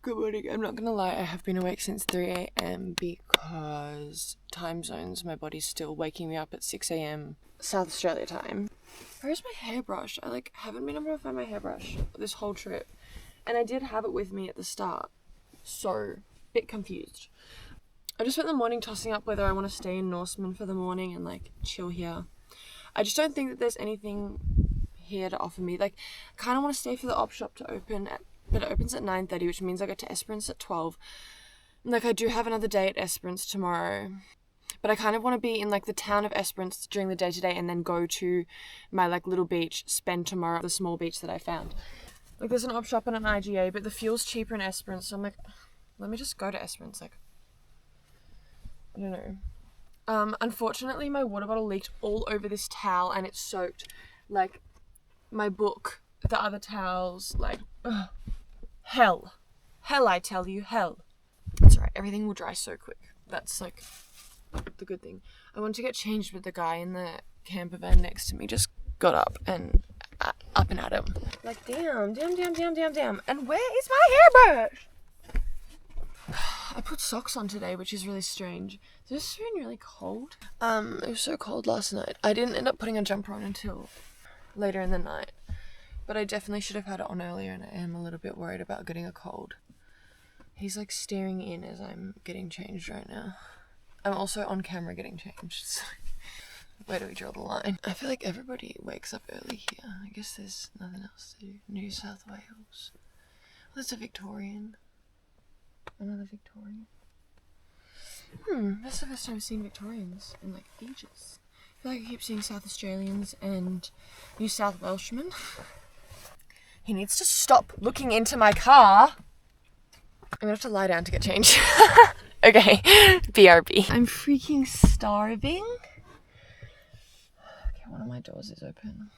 Good morning. I'm not gonna lie, I have been awake since 3 a.m. because time zones, my body's still waking me up at 6 a.m. South Australia time. Where's my hairbrush? I haven't been able to find my hairbrush this whole trip. And I did have it with me at the start. So, a bit confused. I just spent the morning tossing up whether I want to stay in Norseman for the morning and chill here. I just don't think that there's anything here to offer me. I kind of want to stay for the op shop to open but it opens at 9:30, which means I go to Esperance at 12. I do have another day at Esperance tomorrow. But I kind of want to be in the town of Esperance during the day today and then go to my little beach, spend tomorrow at the small beach that I found. There's an op shop and an IGA, but the fuel's cheaper in Esperance, so I'm let me just go to Esperance. I don't know. Unfortunately, my water bottle leaked all over this towel and it's soaked. My book, the other towels, ugh. Hell, I tell you, hell. It's alright, everything will dry so quick. That's the good thing. I wanted to get changed, but the guy in the camper van next to me just got up and at him. Damn. And where is my hairbrush? I put socks on today, which is really strange. This has been really cold. It was so cold last night. I didn't end up putting a jumper on until later in the night. But I definitely should have had it on earlier, and I am a little bit worried about getting a cold. He's staring in as I'm getting changed right now. I'm also on camera getting changed, so where do we draw the line? I feel like everybody wakes up early here. I guess there's nothing else to do. New South Wales. Well, there's a Victorian. Another Victorian. That's the first time I've seen Victorians in ages. I feel like I keep seeing South Australians and New South Welshmen. He needs to stop looking into my car. I'm gonna have to lie down to get changed. Okay, BRB. I'm freaking starving. Okay, one of my doors is open.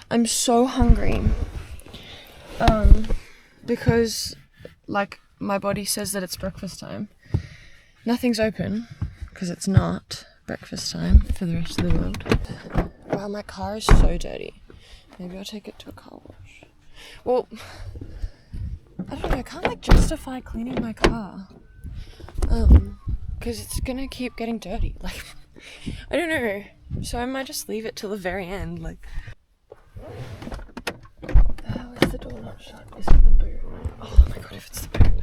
I'm so hungry. Because, my body says that it's breakfast time. Nothing's open, because it's not breakfast time for the rest of the world. Wow, my car is so dirty. Maybe I'll take it to a car wash. Well, I don't know, I can't justify cleaning my car. Because it's gonna keep getting dirty. I don't know. So I might just leave it till the very end. How is the door not shut? Is it the boot? Oh my god, if it's the boot.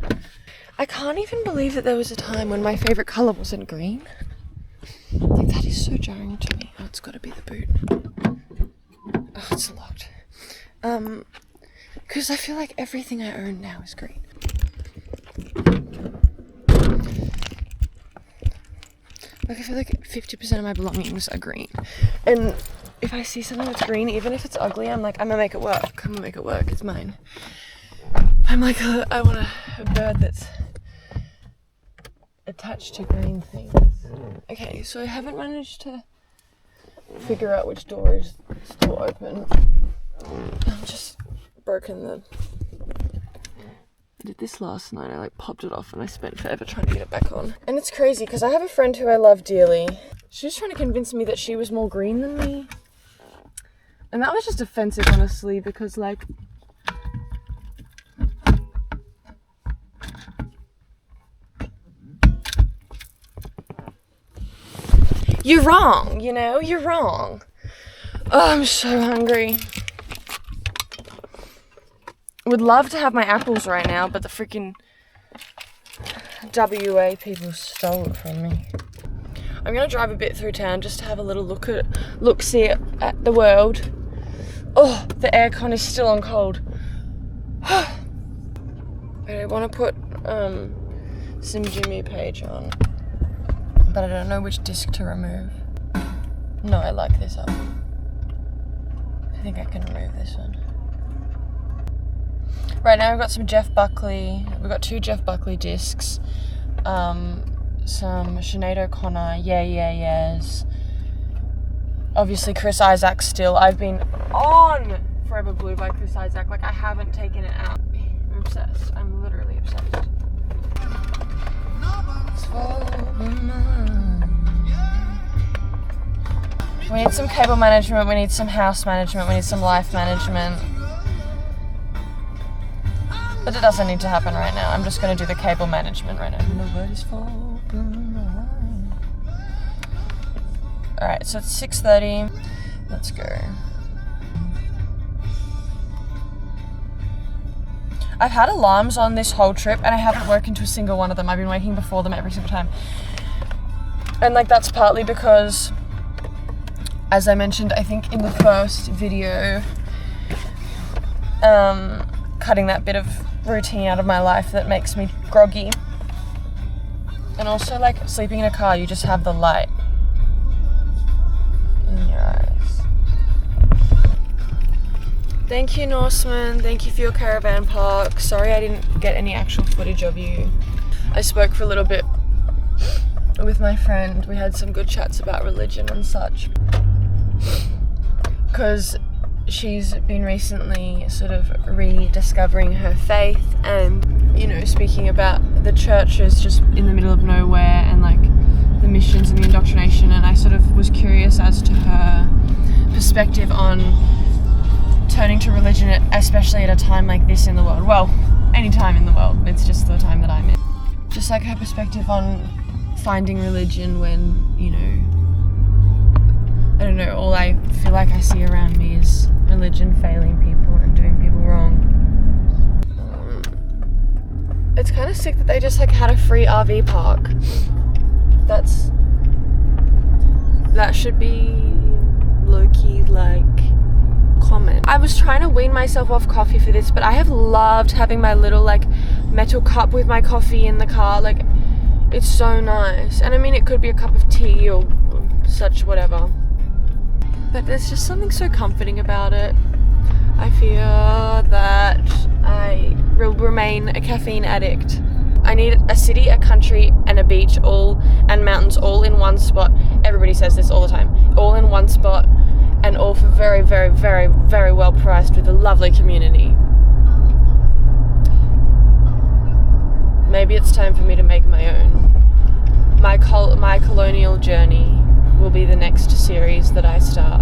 I can't even believe that there was a time when my favourite colour wasn't green. That is so jarring to me. Oh, it's gotta be the boot. Oh, it's locked. Because I feel like everything I own now is green. I feel like 50% of my belongings are green. And if I see something that's green, even if it's ugly, I'm gonna make it work. I'm gonna make it work. It's mine. I want a bird that's attached to green things. Okay, so I haven't managed to figure out which door is still open. I've just broken I did this last night. I popped it off and I spent forever trying to get it back on. And it's crazy because I have a friend who I love dearly. She was trying to convince me that she was more green than me. And that was just offensive, honestly, because you're wrong, you're wrong. Oh, I'm so hungry. Would love to have my apples right now, but the freaking WA people stole it from me. I'm gonna drive a bit through town just to have a little look-see at the world. Oh, the aircon is still on cold. I want to put some Jimmy Page on, but I don't know which disc to remove. No, I like this up. I think I can remove this one. Right now we've got some Jeff Buckley. We've got 2 Jeff Buckley discs. Some Sinead O'Connor. Yes. Obviously Chris Isaak still. I've been on Forever Blue by Chris Isaak. I haven't taken it out. I'm obsessed. I'm literally obsessed. We need some cable management. We need some house management. We need some life management. But it doesn't need to happen right now. I'm just going to do the cable management right now. Nobody's fault. Alright, so it's 6:30. Let's go. I've had alarms on this whole trip and I haven't woken to a single one of them. I've been waking before them every single time. And like that's partly because, as I mentioned, I think in the first video, cutting that bit of routine out of my life that makes me groggy. And also like sleeping in a car, you just have the light in your eyes. Thank you, Norseman. Thank you for your caravan park. Sorry I didn't get any actual footage of you. I spoke for a little bit with my friend. We had some good chats about religion and such. Because she's been recently sort of rediscovering her faith and, you know, speaking about the churches just in the middle of nowhere and like the missions and the indoctrination, and I sort of was curious as to her perspective on turning to religion, especially at a time like this in the world. Well, any time in the world, it's just the time that I'm in. Just like her perspective on finding religion when, you know, I don't know, all I feel like I see around me is religion failing people and doing people wrong. It's kind of sick that they just like had a free RV park. That should be low-key like comment. I was trying to wean myself off coffee for this, but I have loved having my little like metal cup with my coffee in the car. Like, it's so nice. And I mean, it could be a cup of tea or such, whatever. But there's just something so comforting about it. I fear that I will remain a caffeine addict. I need a city, a country, and a beach and mountains all in one spot. Everybody says this all the time. All in one spot. And all for very, very, very, very well priced with a lovely community. Maybe it's time for me to make my own. My colonial journey will be the next series that I start.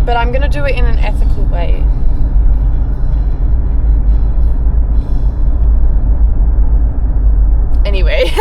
But I'm going to do it in an ethical way. Anyway.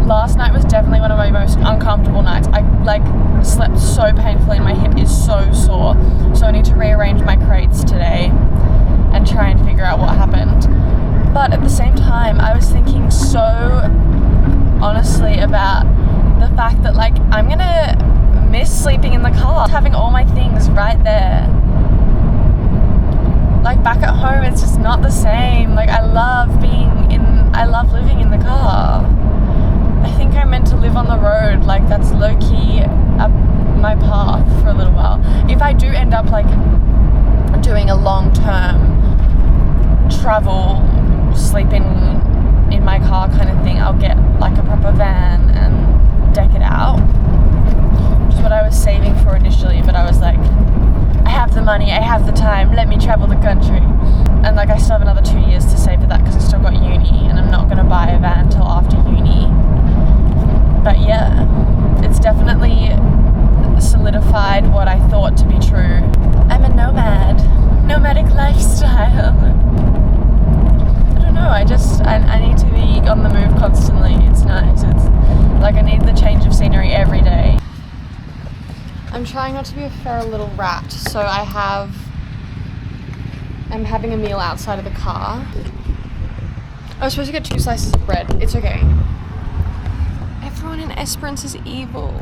Last night was definitely one of my most uncomfortable nights. I slept so painfully and my hip is so sore. So I need to rearrange my crates today and try and figure out what happened. But at the same time, I was thinking so honestly about the fact that like I'm gonna miss sleeping in the car, having all my things right there. Like back at home, it's just not the same. Like I love living in the car. I think I'm meant to live on the road. Like that's low-key my path for a little while. If I do end up like doing a long-term travel, sleeping in my car kind of thing, I'll get like a proper van and deck it out. Which is what I was saving for initially, but I was like, I have the money, I have the time, let me travel the country. And like I still have another 2 years to save for that because I still got uni and I'm not going to buy a van till after uni. But yeah, it's definitely solidified what I thought to be true. I'm a nomadic lifestyle. I don't know, I need to be on the move constantly. It's nice. It's like I need the change of scenery every day. I'm trying not to be a feral little rat, so I'm having a meal outside of the car. I was supposed to get 2 slices of bread. It's okay. Everyone in Esperance is evil.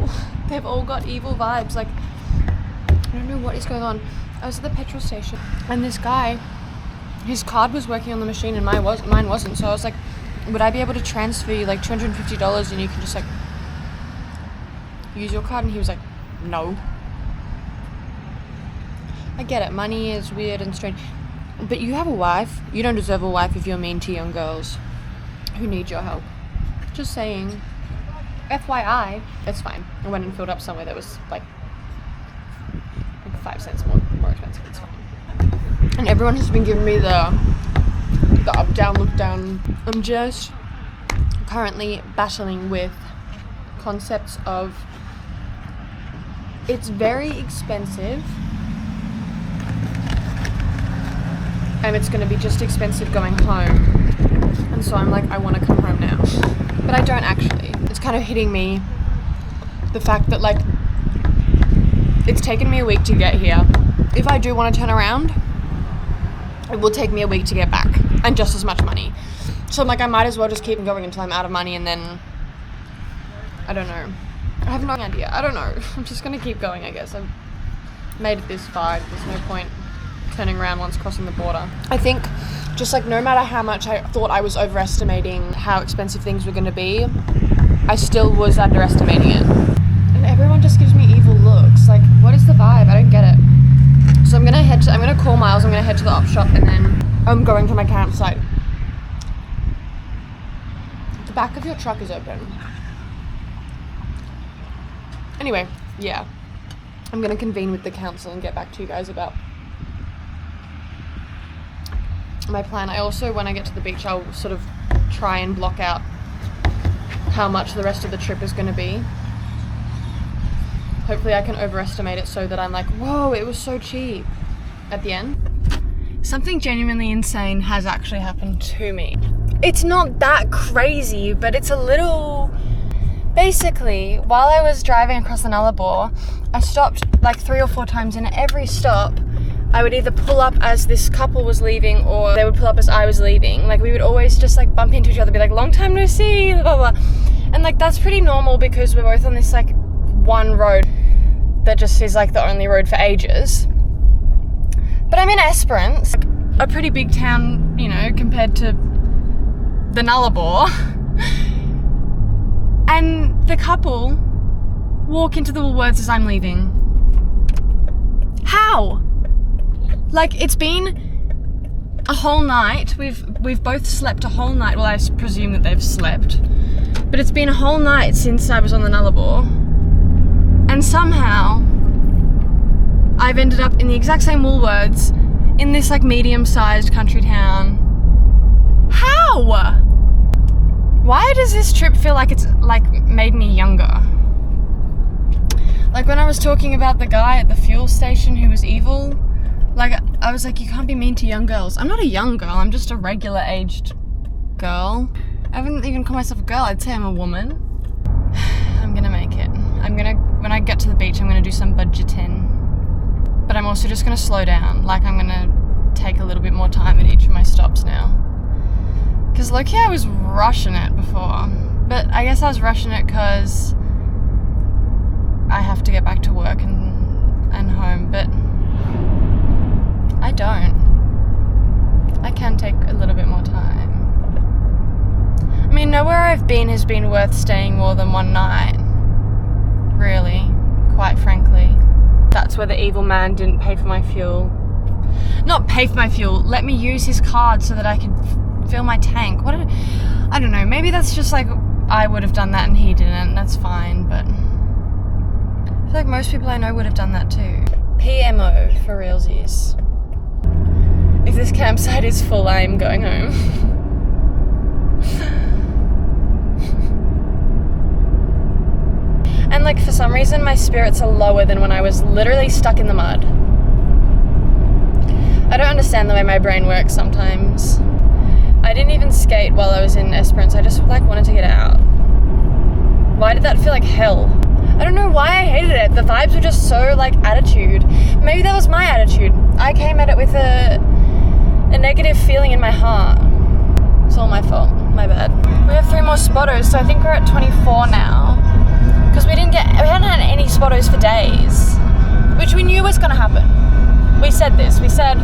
They've all got evil vibes. Like, I don't know what is going on. I was at the petrol station and this guy, his card was working on the machine and mine wasn't. So I was like, would I be able to transfer you like $250 and you can just like use your card? And he was like, no. I get it. Money is weird and strange. But you have a wife. You don't deserve a wife if you're mean to young girls who need your help. Just saying. FYI. It's fine. I went and filled up somewhere that was like 5 cents more expensive. It's fine. And everyone has been giving me the up, down, look down. I'm just currently battling with concepts of it's very expensive and it's going to be just expensive going home. And so I'm like, I want to come home now. But I don't actually. It's kind of hitting me, the fact that like, it's taken me a week to get here. If I do want to turn around, it will take me a week to get back and just as much money. So I'm like, I might as well just keep going until I'm out of money and then, I don't know. I have no idea. I don't know. I'm just going to keep going, I guess. I've made it this far. There's no point turning around once crossing the border. I think just like no matter how much I thought I was overestimating how expensive things were going to be, I still was underestimating it. And everyone just gives me evil looks. Like, what is the vibe? I don't get it. So I'm going to call Miles. I'm going to head to the op shop and then I'm going to my campsite. The back of your truck is open. Anyway, yeah. I'm going to convene with the council and get back to you guys about my plan. I also, when I get to the beach, I'll sort of try and block out how much the rest of the trip is going to be. Hopefully I can overestimate it so that I'm like, whoa, it was so cheap at the end. Something genuinely insane has actually happened to me. It's not that crazy, but it's a little... Basically, while I was driving across the Nullarbor, I stopped like 3 or 4 times, and at every stop, I would either pull up as this couple was leaving or they would pull up as I was leaving. Like, we would always just like bump into each other, be like, long time no see, blah, blah, blah. And like, that's pretty normal because we're both on this like one road that just is like the only road for ages. But I'm in Esperance, a pretty big town, you know, compared to the Nullarbor. And the couple walk into the Woolworths as I'm leaving. How? Like, it's been a whole night. We've both slept a whole night. Well, I presume that they've slept. But it's been a whole night since I was on the Nullarbor. And somehow, I've ended up in the exact same Woolworths in this, like, medium-sized country town. How? Why does this trip feel like it's, like, made me younger? Like, when I was talking about the guy at the fuel station who was evil, like, I was like, you can't be mean to young girls. I'm not a young girl, I'm just a regular-aged girl. I wouldn't even call myself a girl, I'd say I'm a woman. I'm gonna make it. When I get to the beach, I'm gonna do some budgeting. But I'm also just gonna slow down. Like, I'm gonna take a little bit more time at each of my stops now. Because low-key, I was rushing it before. But I guess I was rushing it because I have to get back to work and home. But I don't. I can take a little bit more time. I mean, nowhere I've been has been worth staying more than one night. Really, quite frankly. That's where the evil man didn't pay for my fuel. Not pay for my fuel, let me use his card so that I could fill my tank. I don't know, maybe that's just like I would have done that and he didn't. That's fine, but I feel like most people I know would have done that too. PMO for realsies. If this campsite is full, I am going home. And like, for some reason my spirits are lower than when I was literally stuck in the mud. I don't understand the way my brain works sometimes. I didn't even skate while I was in Esperance. I just like wanted to get out. Why did that feel like hell? I don't know why I hated it. The vibes were just so like attitude. Maybe that was my attitude. I came at it with a negative feeling in my heart. It's all my fault. My bad. We have 3 more spotters, so I think we're at 24 now. Because we hadn't had any spotters for days, which we knew was going to happen. We said this. We said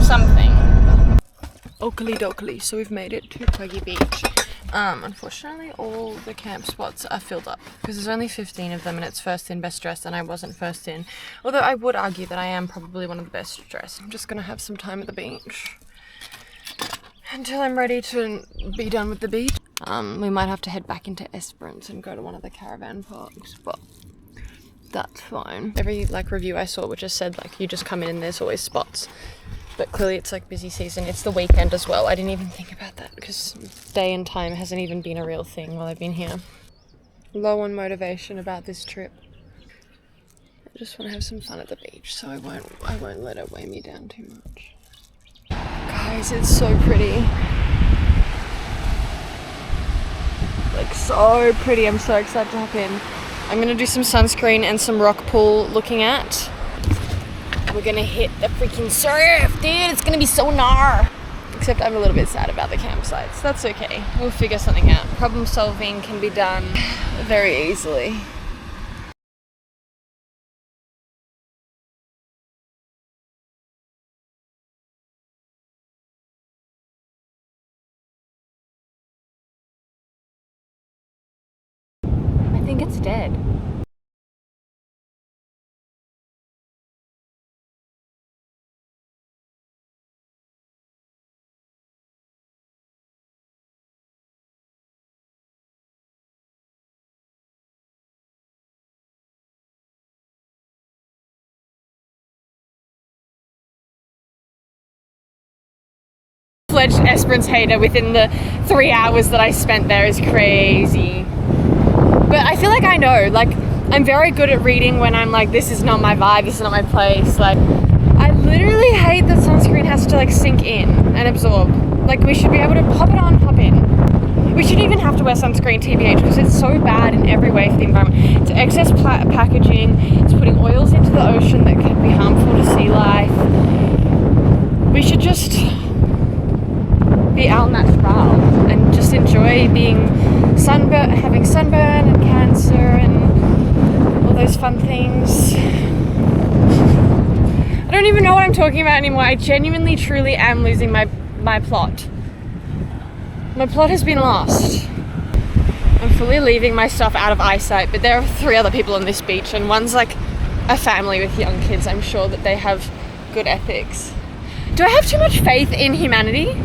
something. Oakley dokley. So we've made it to Quagi Beach. Unfortunately, all the camp spots are filled up because there's only 15 of them and it's first in, best dressed, and I wasn't first in. Although I would argue that I am probably one of the best dressed. I'm just going to have some time at the beach until I'm ready to be done with the beach. We might have to head back into Esperance and go to one of the caravan parks, but that's fine. Every review I saw which just said you just come in and there's always spots. But clearly it's busy season. It's the weekend as well. I didn't even think about that because day and time hasn't even been a real thing while I've been here. Low on motivation about this trip. I just want to have some fun at the beach, so I won't let it weigh me down too much. Guys, it's so pretty. So pretty. I'm so excited to hop in. I'm gonna do some sunscreen and some rock pool looking at. We're gonna hit the freaking surf, dude. It's gonna be so gnar. Except I'm a little bit sad about the campsites. That's okay. We'll figure something out. Problem solving can be done very easily. I think it's dead. Fledged Esperance hater within the 3 hours that I spent there is crazy. But I feel I know, I'm very good at reading when I'm this is not my vibe, this is not my place. I literally hate that sunscreen has to sink in and absorb. We should be able to pop it on, pop in. We shouldn't even have to wear sunscreen, TBH, because it's so bad in every way for the environment. It's excess packaging, it's putting oils into the ocean that can be harmful to sea life. We should just be al natural and just enjoy being having sunburn and cancer and all those fun things. I don't even know what I'm talking about anymore. I genuinely, truly am losing my plot. My plot has been lost. I'm fully leaving my stuff out of eyesight, but there are 3 other people on this beach, and one's a family with young kids. I'm sure that they have good ethics. Do I have too much faith in humanity?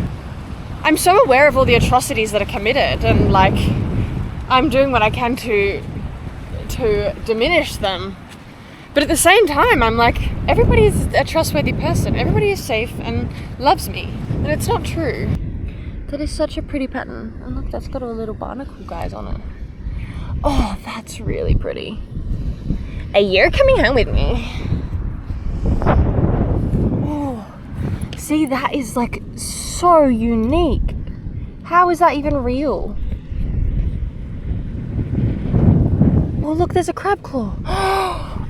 I'm so aware of all the atrocities that are committed, and I'm doing what I can to diminish them. But at the same time, I'm everybody is a trustworthy person. Everybody is safe and loves me. And it's not true. That is such a pretty pattern. And look, that's got all little barnacle guys on it. Oh, that's really pretty. You're coming home with me. Oh, see, that is so unique. How is that even real? Oh, look, there's a crab claw.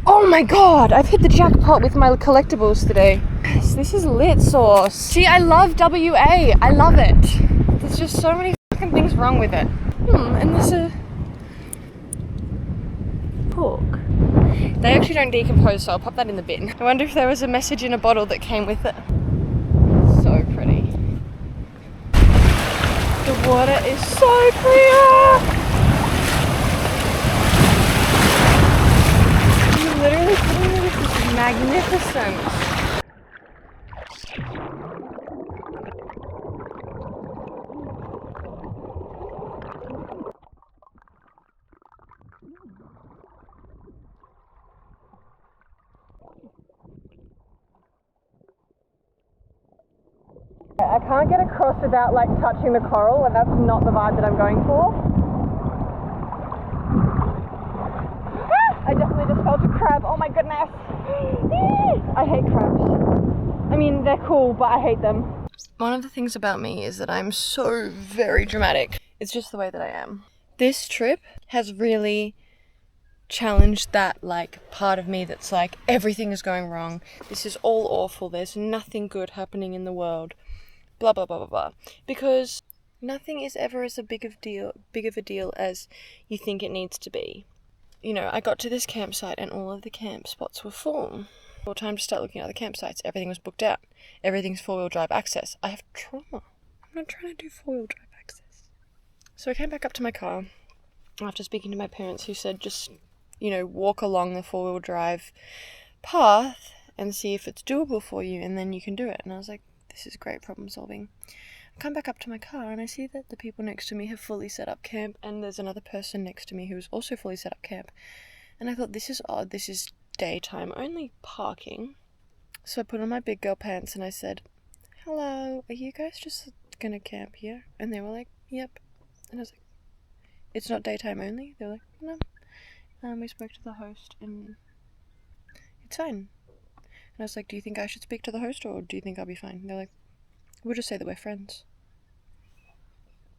Oh my god, I've hit the jackpot with my collectibles today. Guys, this is lit sauce. See, I love WA. I love it. There's just so many fucking things wrong with it. And there's a pork. They actually don't decompose, so I'll pop that in the bin. I wonder if there was a message in a bottle that came with it. So pretty. The water is so clear. Literally putting me with this magnificent. I can't get across without touching the coral, and that's not the vibe that I'm going for. I definitely just felt a crab. Oh my goodness. I hate crabs. I mean, they're cool, but I hate them. One of the things about me is that I'm so very dramatic. It's just the way that I am. This trip has really challenge that like part of me that's like, everything is going wrong, this is all awful, there's nothing good happening in the world, blah blah blah blah blah, because nothing is ever as big of a deal as you think it needs to be. You know, I got to this campsite and all of the camp spots were full. Well, time to start looking at the campsites. Everything was booked out. Everything's 4-wheel drive access. I have trauma. I'm not trying to do 4-wheel drive access. So I came back up to my car after speaking to my parents, who said just, you know, walk along the 4-wheel drive path and see if it's doable for you, and then you can do it. And I was like, this is great problem solving. I come back up to my car and I see that the people next to me have fully set up camp, and there's another person next to me who's also fully set up camp. And I thought, this is odd, this is daytime only parking. So I put on my big girl pants and I said, hello, are you guys just gonna camp here? And they were like, yep. And I was like, it's not daytime only? They were like, no. We spoke to the host and it's fine. And I was like, do you think I should speak to the host or do you think I'll be fine? And they're like, we'll just say that we're friends.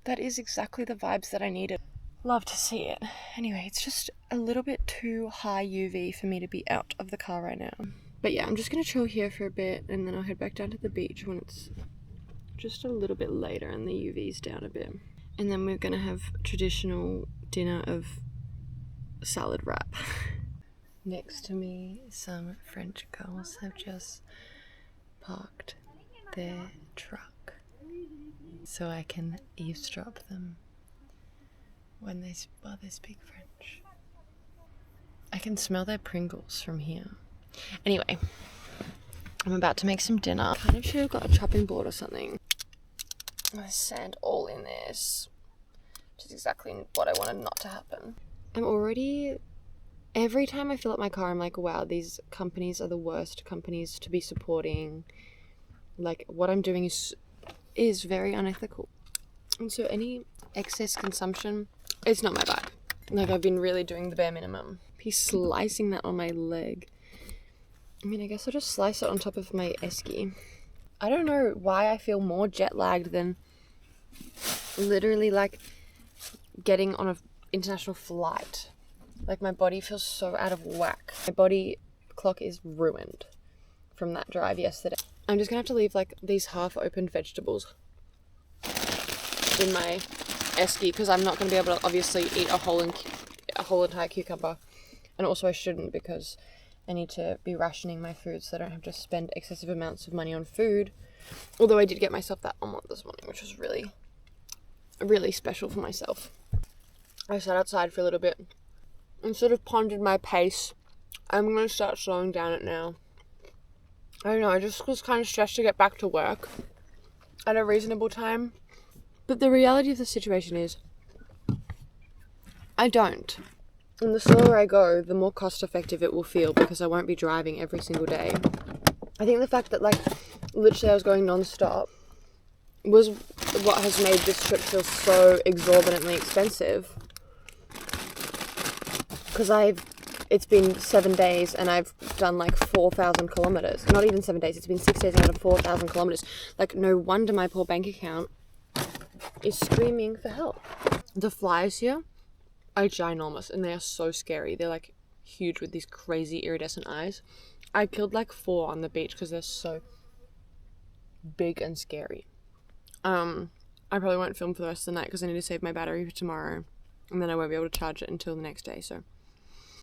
That is exactly the vibes that I needed. Love to see it. Anyway, it's just a little bit too high UV for me to be out of the car right now. But yeah, I'm just going to chill here for a bit and then I'll head back down to the beach when it's just a little bit later and the UV's down a bit. And then we're going to have traditional dinner of salad wrap. Next to me, some French girls have just parked their truck so I can eavesdrop them while they speak French. I can smell their Pringles from here. Anyway, I'm about to make some dinner. Kind of should have got a chopping board or something. There's sand all in this, which is exactly what I wanted not to happen. Every time I fill up my car, I'm like, wow, these companies are the worst companies to be supporting. Like, what I'm doing is very unethical. And so any excess consumption, it's not my vibe. Like, I've been really doing the bare minimum. He's slicing that on my leg. I mean, I guess I'll just slice it on top of my esky. I don't know why I feel more jet lagged than literally like getting on an international flight. Like, my body feels so out of whack. My body clock is ruined from that drive yesterday. I'm just gonna have to leave like these half-opened vegetables in my esky because I'm not gonna be able to obviously eat a whole entire cucumber, and also I shouldn't because I need to be rationing my food so I don't have to spend excessive amounts of money on food. Although I did get myself that omelette this morning, which was really, really special for myself. I sat outside for a little bit and sort of pondered my pace. I'm going to start slowing down it now. I don't know, I just was kind of stressed to get back to work at a reasonable time. But the reality of the situation is, I don't. And the slower I go, the more cost effective it will feel because I won't be driving every single day. I think the fact that like literally I was going non-stop was what has made this trip feel so exorbitantly expensive. Because it's been 7 days and I've done like 4,000 kilometers. Not even 7 days, it's been 6 days and I've done 4,000 kilometers. Like, no wonder my poor bank account is screaming for help. The flies here are ginormous and they are so scary. They're like huge with these crazy iridescent eyes. I killed like 4 on the beach because they're so big and scary. I probably won't film for the rest of the night because I need to save my battery for tomorrow, and then I won't be able to charge it until the next day. So